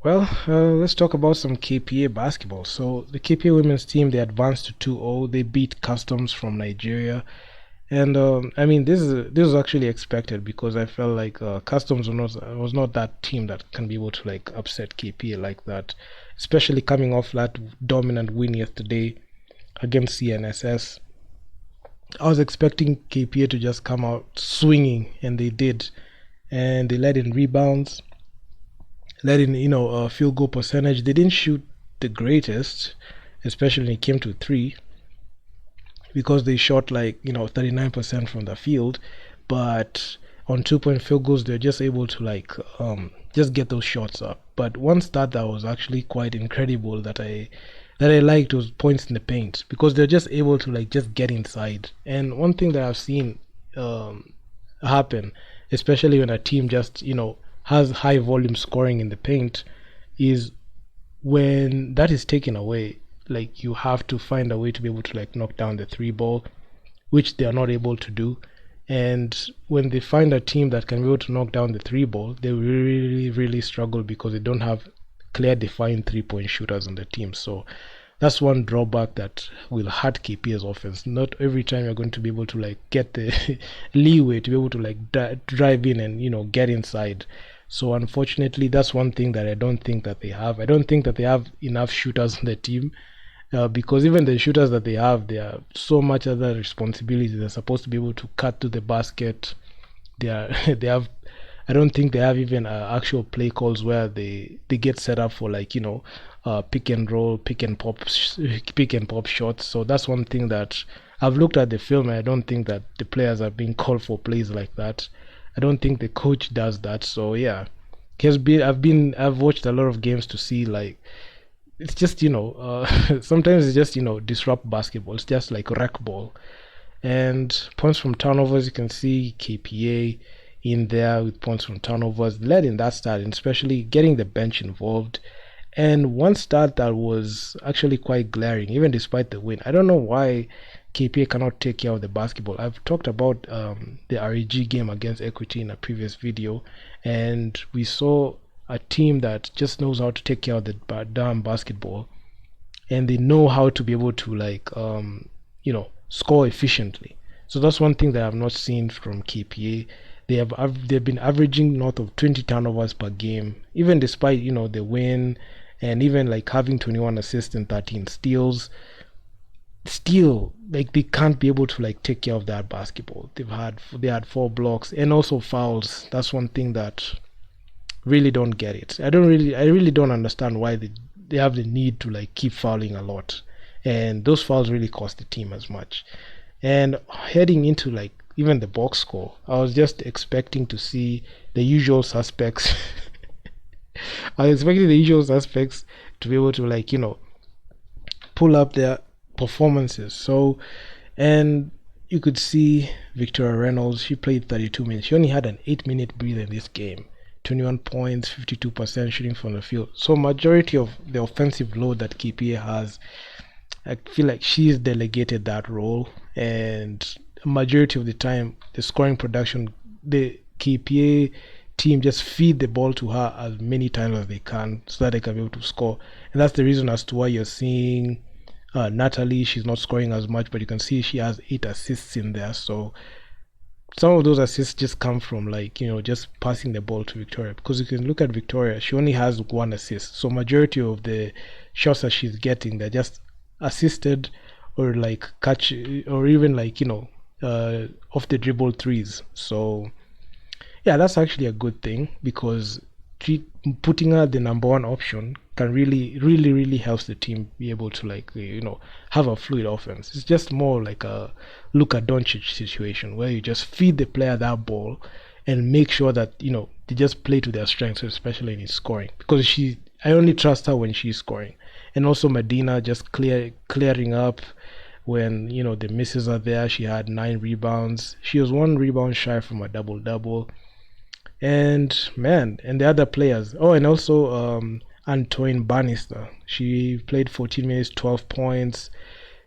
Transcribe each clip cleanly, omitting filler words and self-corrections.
Well, let's talk about some KPA basketball. So the KPA women's team, they advanced to 2-0. They beat Customs from Nigeria. And I mean, this is actually expected because I felt like Customs was not that team that can be able to like upset KPA like that, especially coming off that dominant win yesterday against CNSS. I was expecting KPA to just come out swinging, and they did, and they led in rebounds, led in field goal percentage. They didn't shoot the greatest, especially when it came to three, because they shot like 39% from the field, but on 2 point field goals they're just able to like just get those shots up. But one stat that was actually quite incredible that I liked was points in the paint, because they're just able to like just get inside. And one thing that I've seen um, happen, especially when a team just has high volume scoring in the paint, is when that is taken away, like you have to find a way to be able to like knock down the three ball, which they are not able to do. And when they find a team that can be able to knock down the three ball, they really, really struggle because they don't have clear, defined 3 point shooters on the team. So that's one drawback that will hurt KP's offense. Not every time you're going to be able to like get the leeway to be able to like drive in and get inside. So unfortunately, that's one thing that I don't think that they have. I don't think that they have enough shooters on the team, because even the shooters that they have, they are so much other responsibilities. They're supposed to be able to cut to the basket. They are they have. I don't think they have even actual play calls where they get set up for like pick and roll, pick and pop shots. So that's one thing that I've looked at the film, and I don't think that the players are being called for plays like that. I don't think the coach does that. So yeah, I've watched a lot of games to see like it's just sometimes it's just disrupt basketball. It's just like rec ball. And points from turnovers, you can see KPA in there with points from turnovers, led in that start, and especially getting the bench involved. And one stat that was actually quite glaring, even despite the win, I don't know why KPA cannot take care of the basketball. I've talked about the REG game against Equity in a previous video, and we saw a team that just knows how to take care of the damn basketball, and they know how to be able to like score efficiently. So that's one thing that I've not seen from KPA. They've been averaging north of 20 turnovers per game, even despite the win, and even like having 21 assists and 13 steals. Still, like they can't be able to like take care of that basketball. They had four blocks and also fouls. That's one thing that really don't get it. I really don't understand why they have the need to like keep fouling a lot, and those fouls really cost the team as much. And heading into like even the box score, I was just expecting to see the usual suspects. I was expecting the usual suspects to be able to like pull up their performances. So, and you could see Victoria Reynolds. She played 32 minutes. She only had an 8 minute breather in this game. 21 points, 52% shooting from the field. So majority of the offensive load that KPA has, I feel like she's delegated that role, and majority of the time, the scoring production, the KPA team just feed the ball to her as many times as they can so that they can be able to score. And that's the reason as to why you're seeing Natalie, she's not scoring as much, but you can see she has 8 assists in there. So some of those assists just come from like just passing the ball to Victoria, because you can look at Victoria, she only has one assist. So majority of the shots that she's getting, they're just assisted or like catch, or even like off the dribble threes. So yeah, that's actually a good thing, because putting her the number one option can really helps the team be able to like have a fluid offense. It's just more like a Luka Doncic situation where you just feed the player that ball and make sure that they just play to their strengths, especially in his scoring, because I only trust her when she's scoring. And also Medina just clearing up when the misses are there. She had 9 rebounds. She was one rebound shy from a double double. And man, and the other players. Oh, and also Antoine Bannister. She played 14 minutes, 12 points.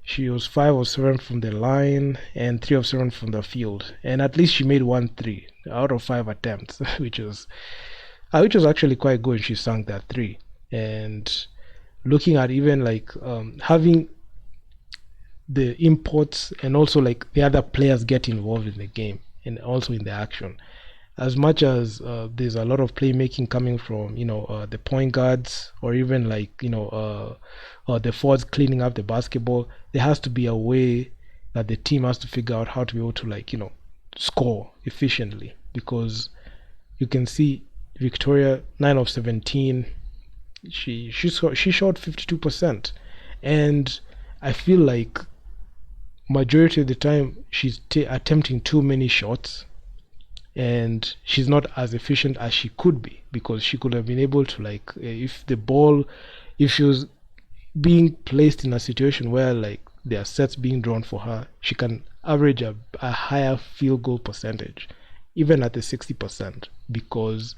She was 5 of 7 from the line and 3 of 7 from the field. And at least she made 1 3 out of 5 attempts, which was which was actually quite good. She sunk that three. And looking at even like having the imports and also like the other players get involved in the game and also in the action. As much as there's a lot of playmaking coming from the point guards or even like the forwards cleaning up the basketball, there has to be a way that the team has to figure out how to be able to like score efficiently, because you can see Victoria 9 of 17, she shot 52%, and I feel like majority of the time she's attempting too many shots, and she's not as efficient as she could be, because she could have been able to like if she was being placed in a situation where like there are sets being drawn for her, she can average a higher field goal percentage even at the 60%, because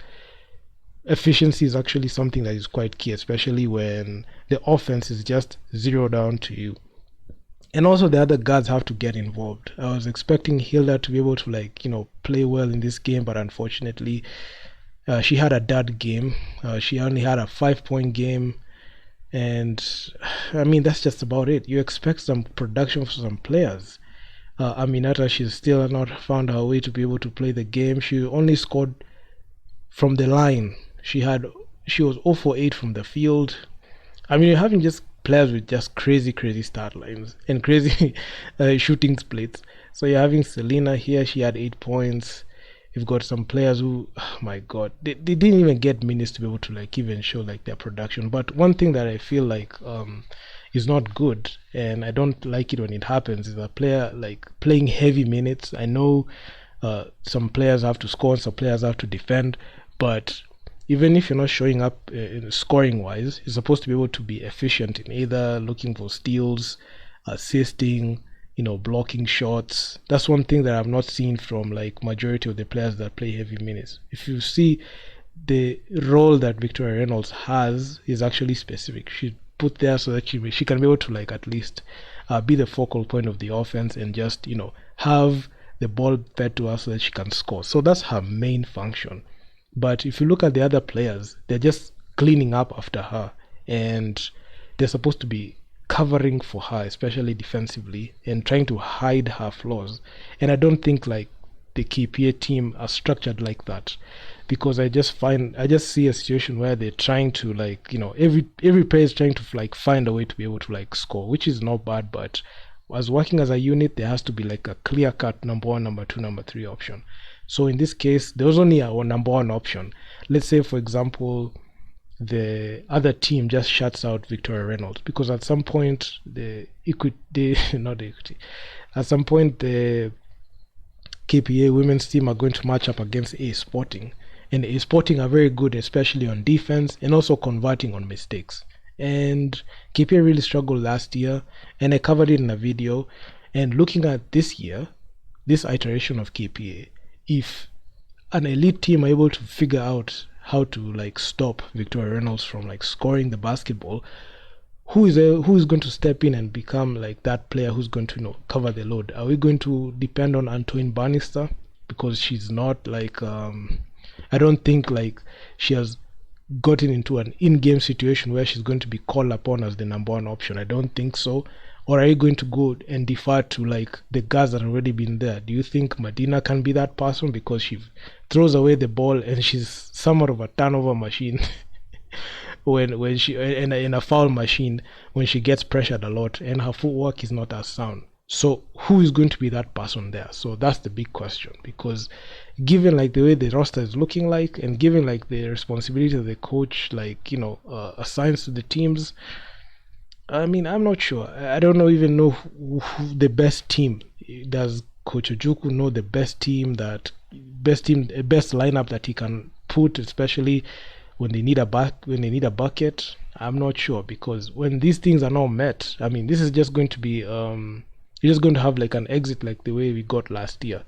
efficiency is actually something that is quite key, especially when the offense is just zero down to you. And also the other guards have to get involved. I was expecting Hilda to be able to like play well in this game, but unfortunately she had a dud game. She only had a 5-point game, and I mean that's just about it. You expect some production for some players. Aminata, she's still not found her way to be able to play the game. She only scored from the line. She was 0 for 8 from the field. I mean, you're having just players with just crazy start lines and crazy shooting splits. So you're having Selena here. She had 8 points. You've got some players who, oh my God, they didn't even get minutes to be able to like even show like their production. But one thing that I feel like is not good, and I don't like it when it happens, is a player like playing heavy minutes. I know some players have to score, some players have to defend, but even if you're not showing up scoring wise, you're supposed to be able to be efficient in either looking for steals, assisting, blocking shots. That's one thing that I've not seen from like majority of the players that play heavy minutes. If you see the role that Victoria Reynolds has is actually specific. She's put there so that she can be able to like at least be the focal point of the offense and just have the ball fed to her so that she can score. So that's her main function. But if you look at the other players, they're just cleaning up after her, and they're supposed to be covering for her, especially defensively, and trying to hide her flaws. And I don't think like the KPA team are structured like that, because I just see a situation where they're trying to like every player is trying to like find a way to be able to like score, which is not bad, but as working as a unit, there has to be like a clear cut number one, number two, number three option. So in this case, there was only a number one option. Let's say, for example, the other team just shuts out Victoria Reynolds, because at some point at some point the KPA women's team are going to match up against A Sporting, and A Sporting are very good, especially on defense and also converting on mistakes. And KPA really struggled last year, and I covered it in a video. And looking at this year, this iteration of KPA, if an elite team are able to figure out how to like stop Victoria Reynolds from like scoring the basketball, who is going to step in and become like that player who's going to cover the load? Are we going to depend on Antoine Bannister, because she's not like I don't think like she has gotten into an in-game situation where she's going to be called upon as the number one option? I don't think so. Or are you going to go and defer to like the guys that have already been there? Do you think Medina can be that person, because she throws away the ball and she's somewhat of a turnover machine when she in a foul machine when she gets pressured a lot, and her footwork is not as sound? So who is going to be that person there? So that's the big question, because given like the way the roster is looking like, and given like the responsibility of the coach like assigns to the teams, I mean, I'm not sure. I don't even know who the best team. Does Coach Ojuku know the best best lineup that he can put, especially when they need a bucket? I'm not sure, because when these things are not met, I mean, this is just going to be you're just going to have like an exit like the way we got last year.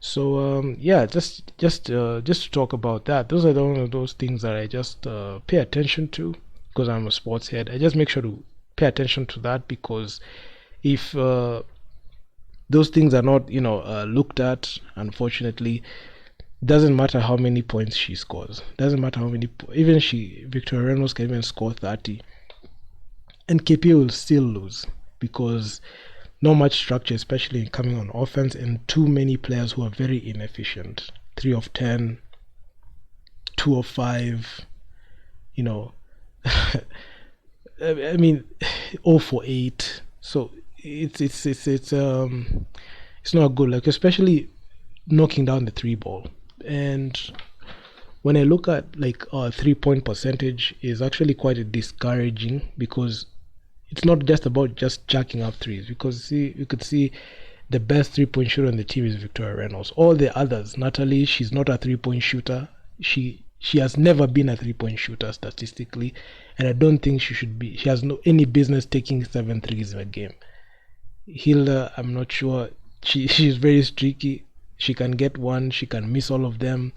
So yeah, just to talk about that, those are one of those things that I just pay attention to, because I'm a sports head. I just make sure to pay attention to that, because if those things are not looked at, unfortunately Doesn't matter how many points she scores. Doesn't matter how many. Even Victoria Reynolds can even score 30, and KPA will still lose because not much structure, especially coming on offense, and too many players who are very inefficient. 3 of 10, 2 of 5. You know, I mean, 0 for 8. So it's not good. Like, especially knocking down the three ball. And when I look at like 3 point percentage, is actually quite discouraging because it's not just about just jacking up threes. Because see, you could see the best 3 point shooter on the team is Victoria Reynolds. All the others, Natalie, she's not a 3 point shooter. She has never been a 3 point shooter statistically, and I don't think she should be. She has no any business taking 7 threes in a game. Hilda, I'm not sure. She's very streaky. She can get one. She can miss all of them.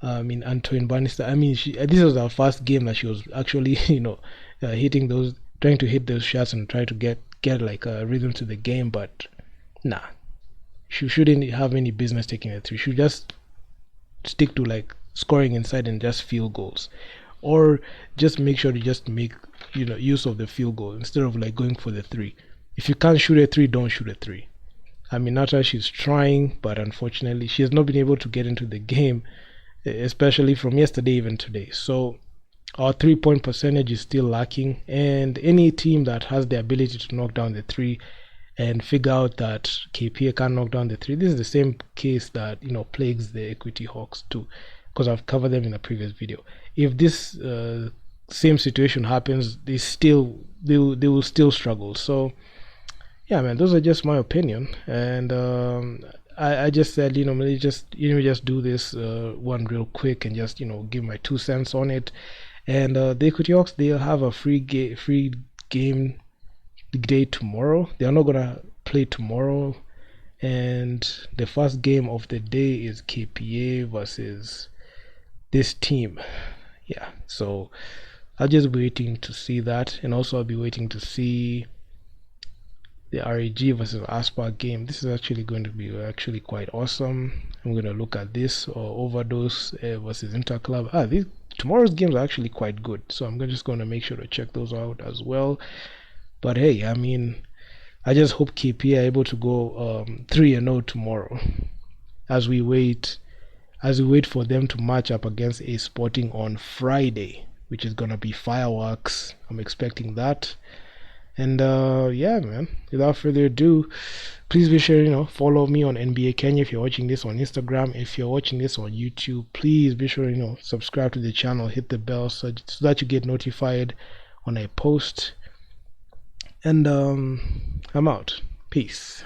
I mean, Antoine Bannister. I mean, this was her first game that she was actually, hitting those, trying to hit those shots and try to get like a rhythm to the game. But nah, she shouldn't have any business taking a three. She should just stick to like scoring inside and just field goals, or just make sure to just make use of the field goal instead of like going for the three. If you can't shoot a three, don't shoot a three. I mean, Nata, she's trying, but unfortunately, she has not been able to get into the game, especially from yesterday even today. So our 3 point percentage is still lacking, and any team that has the ability to knock down the three and figure out that KPA can't knock down the three, this is the same case that plagues the Equity Hawks too, because I've covered them in a previous video. If this same situation happens, they will still struggle. So yeah, man, those are just my opinion, and I just said, let me just do this one real quick and just give my 2 cents on it. And the Equity Hawks, they'll have a free game day tomorrow. They are not gonna play tomorrow, and the first game of the day is KPA versus this team. Yeah, so I'll just be waiting to see that, and also I'll be waiting to see the RAG versus Aspa game. This is actually going to be actually quite awesome. I'm going to look at this, or Overdose versus Interclub. Tomorrow's games are actually quite good, so I'm just going to make sure to check those out as well. But hey, I mean, I just hope KP are able to go 3-0 tomorrow, as we wait for them to match up against A Sporting on Friday, which is gonna be fireworks. I'm expecting that. And yeah, man, without further ado, please be sure follow me on NBA Kenya if you're watching this on Instagram. If you're watching this on YouTube, please be sure subscribe to the channel, hit the bell so that you get notified when I post. And I'm out. Peace.